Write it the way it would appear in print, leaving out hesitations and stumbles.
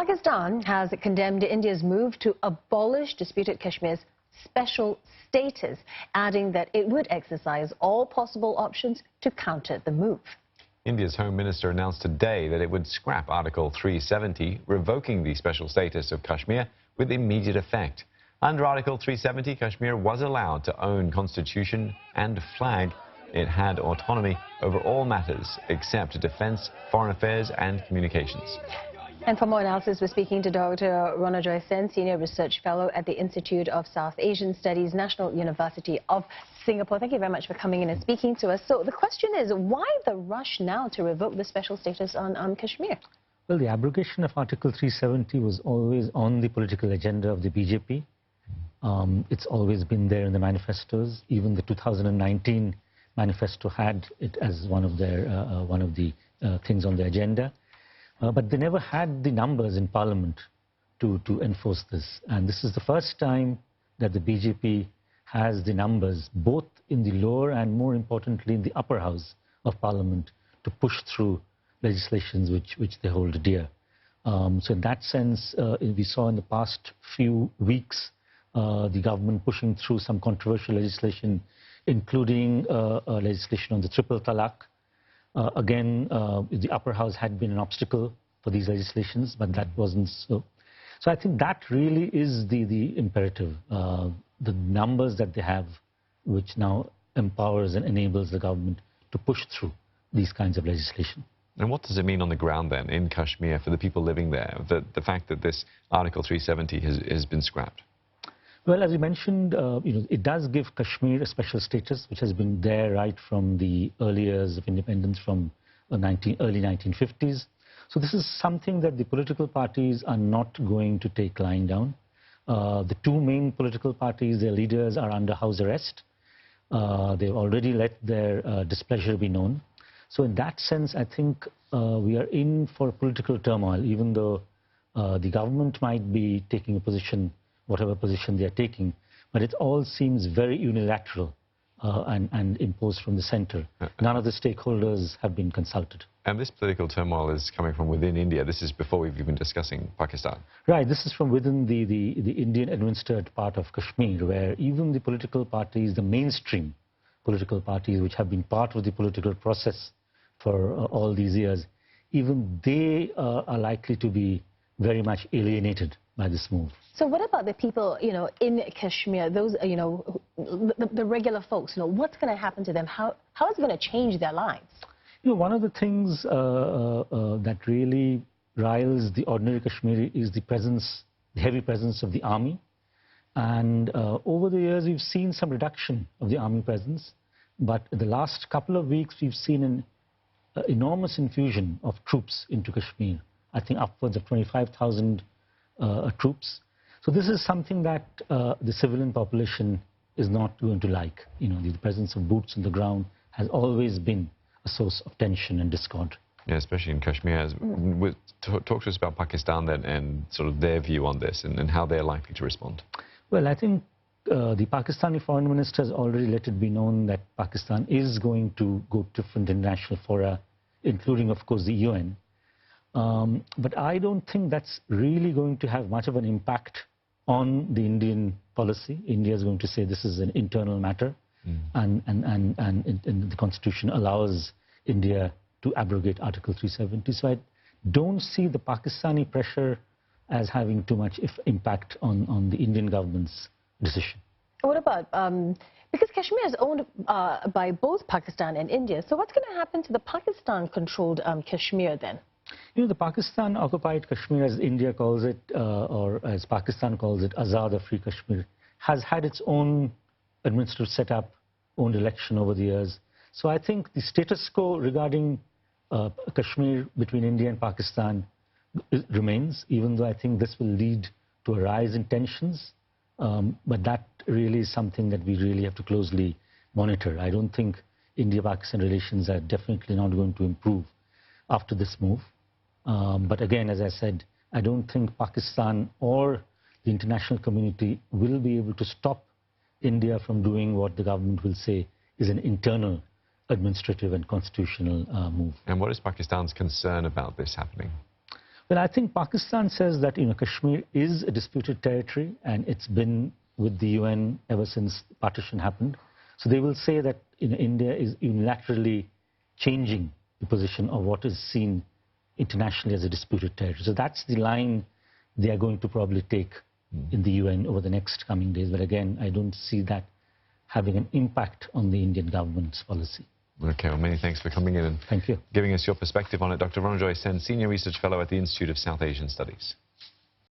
Pakistan has condemned India's move to abolish disputed Kashmir's special status, adding that it would exercise all possible options to counter the move. India's Home Minister announced today that it would scrap Article 370, revoking the special status of Kashmir with immediate effect. Under Article 370, Kashmir was allowed to own constitution and flag. It had autonomy over all matters except defense, foreign affairs and communications. And for more analysis, we're speaking to Dr. Ronojoy Sen, Senior Research Fellow at the Institute of South Asian Studies, National University of Singapore. Thank you very much for coming in and speaking to us. So the question is, why the rush now to revoke the special status on Kashmir? Well, the abrogation of Article 370 was always on the political agenda of the BJP. It's always been there in the manifestos. Even the 2019 manifesto had it as one of the things on the agenda. But they never had the numbers in Parliament to enforce this. And this is the first time that the BJP has the numbers, both in the lower and, more importantly, in the upper house of Parliament, to push through legislations which they hold dear. So in that sense, we saw in the past few weeks the government pushing through some controversial legislation, including legislation on the triple talaq. Again, the upper house had been an obstacle for these legislations, but that wasn't so. So I think that really is the imperative, the numbers that they have, which now empowers and enables the government to push through these kinds of legislation. And what does it mean on the ground then in Kashmir for the people living there, the fact that this Article 370 has been scrapped? Well, as you mentioned, it does give Kashmir a special status, which has been there right from the early years of independence, from early 1950s. So this is something that the political parties are not going to take lying down. The two main political parties, their leaders, are under house arrest. They've already let their displeasure be known. So in that sense, I think we are in for political turmoil, even though the government might be taking a position, whatever position they are taking, but it all seems very unilateral and imposed from the center. None of the stakeholders have been consulted. And this political turmoil is coming from within India. This is before we've even discussing Pakistan. Right, this is from within the Indian-administered part of Kashmir, where even the political parties, the mainstream political parties which have been part of the political process for all these years, even they are likely to be very much alienated by this move. So what about the people, in Kashmir, those, the regular folks, what's going to happen to them? How is it going to change their lives? One of the things that really riles the ordinary Kashmiri is the heavy presence of the army. And over the years, we've seen some reduction of the army presence. But in the last couple of weeks, we've seen an enormous infusion of troops into Kashmir. I think upwards of 25,000 troops. So this is something that the civilian population is not going to like. The presence of boots on the ground has always been a source of tension and discord. Yeah, especially in Kashmir. Talk to us about Pakistan then and sort of their view on this and how they're likely to respond. Well, I think the Pakistani foreign minister has already let it be known that Pakistan is going to go to different international fora, including, of course, the UN. But I don't think that's really going to have much of an impact on the Indian policy. India is going to say this is an internal matter, and the Constitution allows India to abrogate Article 370. So I don't see the Pakistani pressure as having too much impact on the Indian government's decision. What about, because Kashmir is owned by both Pakistan and India, so what's going to happen to the Pakistan-controlled Kashmir then? The Pakistan-occupied Kashmir, as India calls it, or as Pakistan calls it, Azad or Free Kashmir, has had its own administrative setup, own election over the years. So I think the status quo regarding Kashmir between India and Pakistan remains, even though I think this will lead to a rise in tensions. But that really is something that we really have to closely monitor. I don't think India-Pakistan relations are definitely not going to improve after this move. But again, as I said, I don't think Pakistan or the international community will be able to stop India from doing what the government will say is an internal administrative and constitutional move. And what is Pakistan's concern about this happening? Well, I think Pakistan says that Kashmir is a disputed territory, and it's been with the UN ever since partition happened. So they will say that India is unilaterally changing the position of what is seen internationally as a disputed territory. So that's the line they are going to probably take in the UN over the next coming days. But again, I don't see that having an impact on the Indian government's policy. Okay, well, many thanks for coming in and Thank you. Giving us your perspective on it. Dr. Ronojoy Sen, Senior Research Fellow at the Institute of South Asian Studies.